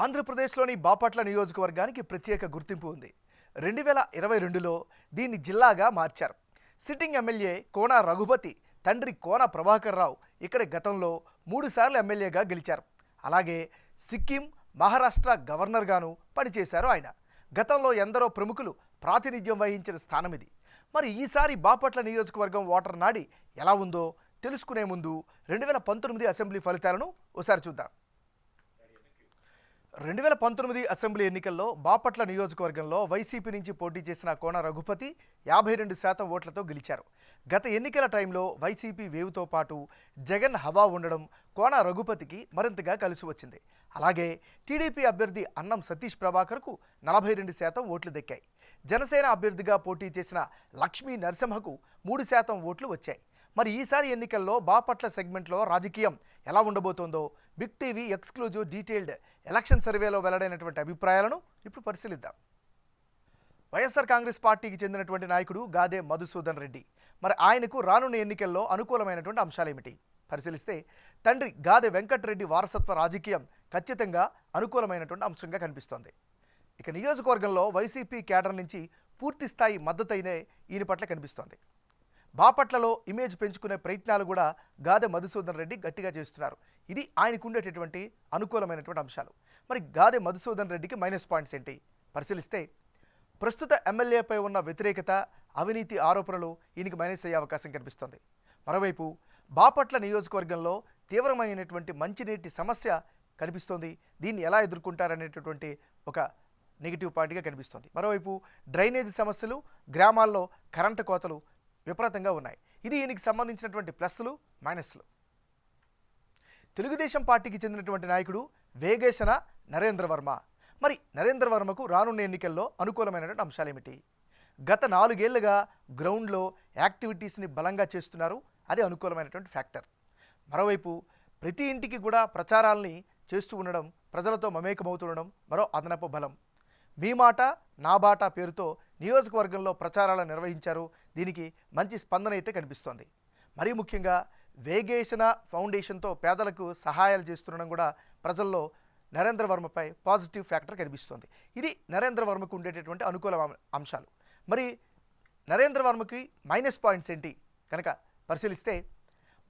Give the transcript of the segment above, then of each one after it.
ఆంధ్రప్రదేశ్లోని బాపట్ల నియోజకవర్గానికి ప్రత్యేక గుర్తింపు ఉంది. 2022లో దీన్ని జిల్లాగా మార్చారు. సిట్టింగ్ ఎమ్మెల్యే కోన రఘుపతి తండ్రి కోన ప్రభాకర్ రావు ఇక్కడ గతంలో 3 సార్లు ఎమ్మెల్యేగా గెలిచారు. అలాగే సిక్కిం, మహారాష్ట్ర గవర్నర్గాను పనిచేశారు ఆయన. గతంలో ఎందరో ప్రముఖులు ప్రాతినిధ్యం వహించిన స్థానం ఇది. మరి ఈసారి బాపట్ల నియోజకవర్గం ఓటర్ నాడి ఎలా ఉందో తెలుసుకునే ముందు 2019 అసెంబ్లీ ఫలితాలను ఒకసారి చూద్దాం. 2019 అసెంబ్లీ ఎన్నికల్లో బాపట్ల నియోజకవర్గంలో వైసీపీ నుంచి పోటీ చేసిన కోన రఘుపతి 52% ఓట్లతో గెలిచారు. గత ఎన్నికల టైంలో వైసీపీ వేవుతో పాటు జగన్ హవా ఉండడం కోన రఘుపతికి మరింతగా కలిసి వచ్చింది. అలాగే టీడీపీ అభ్యర్థి అన్నం సతీష్ ప్రభాకర్కు 42% ఓట్లు దక్కాయి. జనసేన అభ్యర్థిగా పోటీ చేసిన లక్ష్మీ నరసింహకు 3% ఓట్లు వచ్చాయి. మరి ఈసారి ఎన్నికల్లో బాపట్ల సెగ్మెంట్లో రాజకీయం ఎలా ఉండబోతోందో big TV exclusive detailed election సర్వేలో వెల్లడైనటువంటి అభిప్రాయాలను ఇప్పుడు పరిశీలిద్దాం. వైఎస్ఆర్ కాంగ్రెస్ పార్టీకి చెందినటువంటి నాయకుడు గాదే మధుసూదన్ రెడ్డి. మరి ఆయనకు రానున్న ఎన్నికల్లో అనుకూలమైనటువంటి అంశాలేమిటి పరిశీలిస్తే, తండ్రి గాదే వెంకటరెడ్డి వారసత్వ రాజకీయం ఖచ్చితంగా అనుకూలమైనటువంటి అంశంగా కనిపిస్తోంది. ఇక నియోజకవర్గంలో వైసీపీ కేడర్ నుంచి పూర్తి స్థాయి మద్దతైనే ఈయన పట్ల కనిపిస్తోంది. బాపట్లలో ఇమేజ్ పెంచుకునే ప్రయత్నాలు కూడా గాదే మధుసూదన్ రెడ్డి గట్టిగా చేస్తున్నారు. ఇది ఆయనకు ఉండేటటువంటి అనుకూలమైనటువంటి అంశాలు. మరి గాదే మధుసూదన్ రెడ్డికి మైనస్ పాయింట్స్ ఏంటి పరిశీలిస్తే, ప్రస్తుత ఎమ్మెల్యేపై ఉన్న వ్యతిరేకత, అవినీతి ఆరోపణలు ఈయనకి మైనస్ అయ్యే అవకాశం కనిపిస్తోంది. మరోవైపు బాపట్ల నియోజకవర్గంలో తీవ్రమైనటువంటి మంచినీటి సమస్య కనిపిస్తోంది. దీన్ని ఎలా ఎదుర్కొంటారనేటటువంటి ఒక నెగిటివ్ పాయింట్గా కనిపిస్తోంది. మరోవైపు డ్రైనేజీ సమస్యలు, గ్రామాల్లో కరెంటు కోతలు విపరీతంగా ఉన్నాయి. ఇది ఈయనకి సంబంధించినటువంటి ప్లస్లు, మైనస్లు. తెలుగుదేశం పార్టీకి చెందినటువంటి నాయకుడు వేగేశన నరేంద్ర వర్మ. మరి నరేంద్ర వర్మకు రానున్న ఎన్నికల్లో అనుకూలమైనటువంటి అంశాలేమిటి? గత 4 ఏళ్లుగా గ్రౌండ్లో యాక్టివిటీస్ని బలంగా చేస్తున్నారు. అదే అనుకూలమైనటువంటి ఫ్యాక్టర్. మరోవైపు ప్రతి ఇంటికి కూడా ప్రచారాలని చేస్తూ ఉండడం, ప్రజలతో మమేకమవుతుండడం మరో అదనపు బలం. మీ మాట నా బాట పేరుతో నియోజకవర్గంలో ప్రచారాలను నిర్వహించారు. దీనికి మంచి స్పందన అయితే కనిపిస్తోంది. మరీ ముఖ్యంగా వేగేశన ఫౌండేషన్తో పేదలకు సహాయాలు చేస్తుండడం కూడా ప్రజల్లో నరేంద్ర వర్మపై పాజిటివ్ ఫ్యాక్టర్ కనిపిస్తోంది. ఇది నరేంద్ర వర్మకు ఉండేటటువంటి అనుకూల అంశాలు. మరి నరేంద్ర వర్మకి మైనస్ పాయింట్స్ ఏంటి కనుక పరిశీలిస్తే,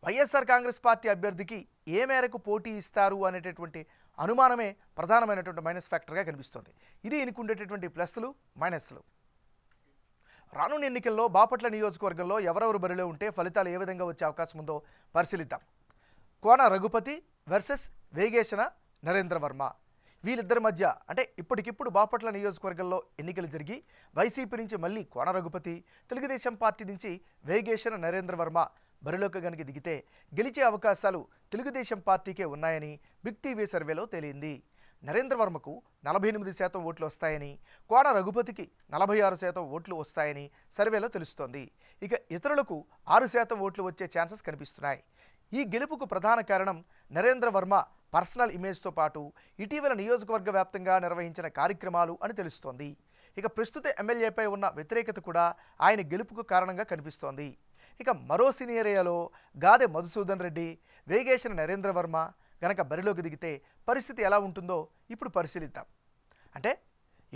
వైఎస్ఆర్ కాంగ్రెస్ పార్టీ అభ్యర్థికి ఏ మేరకు పోటీ ఇస్తారు అనేటటువంటి అనుమానమే ప్రధానమైనటువంటి మైనస్ ఫ్యాక్టర్గా కనిపిస్తోంది. ఇది ఈయనకు ఉండేటటువంటి ప్లస్లు, మైనస్లు. రానున్న ఎన్నికల్లో బాపట్ల నియోజకవర్గంలో ఎవరెవరు బరిలో ఉంటే ఫలితాలు ఏ విధంగా వచ్చే అవకాశం ఉందో పరిశీలిద్దాం. కోన రఘుపతి వర్సెస్ వేగేశన నరేంద్ర వర్మ. వీళ్ళిద్దరి మధ్య అంటే ఇప్పటికిప్పుడు బాపట్ల నియోజకవర్గంలో ఎన్నికలు జరిగి వైసీపీ నుంచి మళ్ళీ కోన రఘుపతి, తెలుగుదేశం పార్టీ నుంచి వేగేశన నరేంద్ర వర్మ బరిలోకి గనుక దిగితే గెలిచే అవకాశాలు తెలుగుదేశం పార్టీకే ఉన్నాయని బిగ్ టీవీ సర్వేలో తేలింది. నరేంద్ర వర్మకు 48% ఓట్లు వస్తాయని, కోన రఘుపతికి 46% ఓట్లు వస్తాయని సర్వేలో తెలుస్తోంది. ఇక ఇతరులకు 6% ఓట్లు వచ్చే ఛాన్సెస్ కనిపిస్తున్నాయి. ఈ గెలుపుకు ప్రధాన కారణం నరేంద్ర వర్మ పర్సనల్ ఇమేజ్తో పాటు ఇటీవల నియోజకవర్గ వ్యాప్తంగా నిర్వహించిన కార్యక్రమాలు అని తెలుస్తోంది. ఇక ప్రస్తుత ఎమ్మెల్యేపై ఉన్న వ్యతిరేకత కూడా ఆయన గెలుపుకు కారణంగా కనిపిస్తోంది. ఇక మరో సినేరియాలో గాదే మధుసూదన్ రెడ్డి, వేగేశన నరేంద్ర వర్మ గనక బరిలోకి దిగితే పరిస్థితి ఎలా ఉంటుందో ఇప్పుడు పరిశీలిద్దాం. అంటే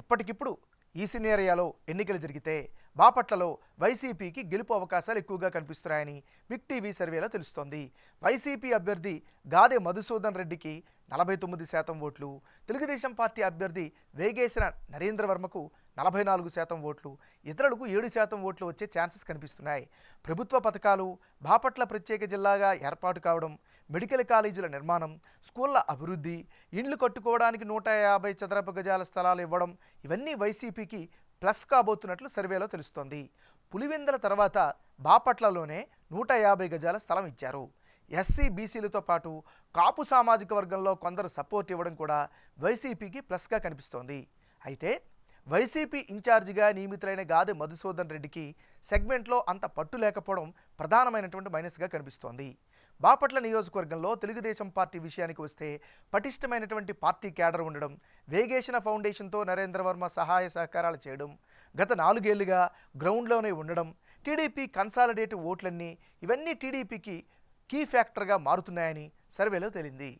ఇప్పటికిప్పుడు ఈ సినేరియాలో ఎన్నికలు జరిగితే బాపట్లలో వైసీపీకి గెలుపు అవకాశాలు ఎక్కువగా కనిపిస్తున్నాయని బిగ్ టీవీ సర్వేలో తెలుస్తోంది. వైసీపీ అభ్యర్థి గాదే మధుసూదన్ రెడ్డికి 49% ఓట్లు, తెలుగుదేశం పార్టీ అభ్యర్థి వేగేశన నరేంద్ర వర్మకు 44% ఓట్లు, ఇతరులకు 7% ఓట్లు వచ్చే ఛాన్సెస్ కనిపిస్తున్నాయి. ప్రభుత్వ పథకాలు, బాపట్ల ప్రత్యేక జిల్లాగా ఏర్పాటు కావడం, మెడికల్ కాలేజీల నిర్మాణం, స్కూళ్ల అభివృద్ధి, ఇండ్లు కట్టుకోవడానికి 150 చదరపు గజాల స్థలాలు ఇవ్వడం ఇవన్నీ వైసీపీకి ప్లస్ కాబోతున్నట్లు సర్వేలో తెలుస్తోంది. పులివెందుల తర్వాత బాపట్లలోనే 150 గజాల స్థలం ఇచ్చారు. ఎస్సీ, బీసీలతో పాటు కాపు సామాజిక వర్గంలో కొందరు సపోర్ట్ ఇవ్వడం కూడా వైసీపీకి ప్లస్గా కనిపిస్తోంది. అయితే వైసీపీ ఇన్ఛార్జిగా నియమితులైన గాదే మధుసూదన్ రెడ్డికి సెగ్మెంట్లో అంత పట్టు లేకపోవడం ప్రధానమైనటువంటి మైనస్గా కనిపిస్తోంది. బాపట్ల నియోజకవర్గంలో తెలుగుదేశం పార్టీ విషయానికి వస్తే పటిష్టమైనటువంటి పార్టీ క్యాడర్ ఉండడం, వేగేశన ఫౌండేషన్తో నరేంద్ర వర్మ సహాయ సహకారాలు చేయడం, గత 4 ఏళ్లుగా గ్రౌండ్లోనే ఉండడం, టీడీపీ కన్సాలిడేటివ్ ఓట్లన్నీ ఇవన్నీ టీడీపీకి కీ ఫ్యాక్టర్గా మారుతున్నాయని సర్వేలో తేలింది.